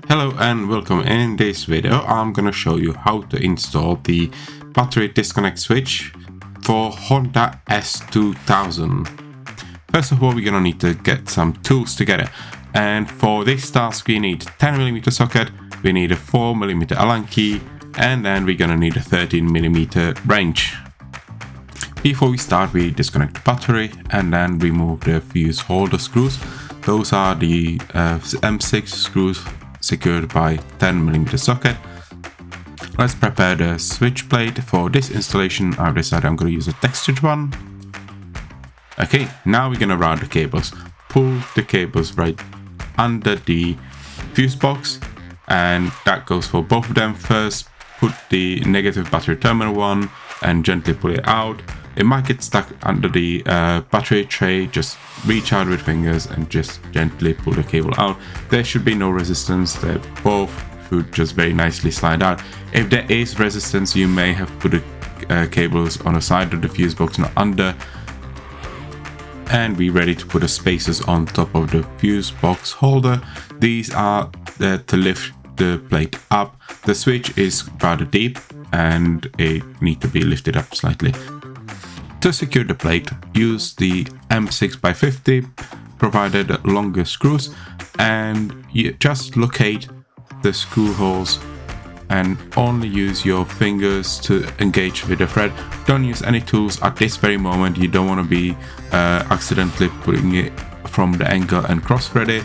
Hello and welcome. In this video I'm gonna show you how to install the battery disconnect switch for Honda S2000. First of all, we're gonna need to get some tools together, and for this task we need 10mm socket, we need a 4mm Allen key, and then we're gonna need a 13mm wrench. Before we start, we disconnect the battery and then remove the fuse holder screws. Those are the M6 screws secured by 10mm socket. Let's prepare the switch plate. For this installation I've decided I'm going to use a textured one. Okay, now we're going to route the cables. Pull the cables right under the fuse box, and that goes for both of them. First, put the negative battery terminal one and gently pull it out. It might get stuck under the battery tray. Just reach out with fingers and just gently pull the cable out. There should be no resistance. They both should just very nicely slide out. If there is resistance, you may have put the cables on the side of the fuse box, not under. And we're ready to put the spacers on top of the fuse box holder. These are there to lift the plate up. The switch is rather deep and it needs to be lifted up slightly. To secure the plate, use the M6x50 provided longer screws, and you just locate the screw holes and only use your fingers to engage with the thread. Don't use any tools at this very moment. You don't want to be accidentally putting it from the angle and cross thread it.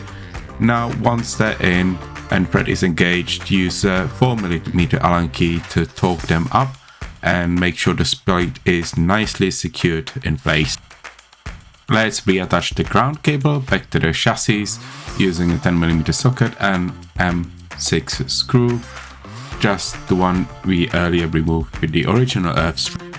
Now once they're in and thread is engaged, use a 4mm Allen key to torque them up and make sure the plate is nicely secured in place. Let's reattach the ground cable back to the chassis using a 10mm socket and M6 screw, just the one we earlier removed with the original earth screw.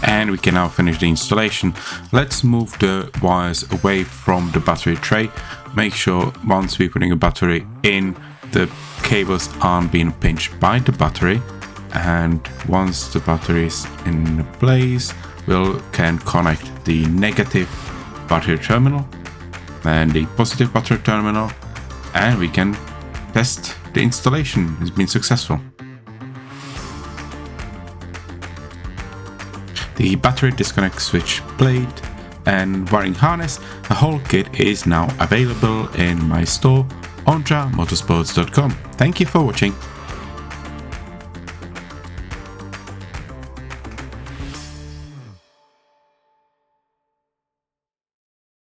And we can now finish the installation. Let's move the wires away from the battery tray. Make sure once we're putting a battery in, the cables aren't being pinched by the battery. And once the battery is in place, we can connect the negative battery terminal and the positive battery terminal, and we can test the installation has been successful. The battery disconnect switch plate and wiring harness, the whole kit is now available in my store, onjamotorsports.com. Thank you for watching.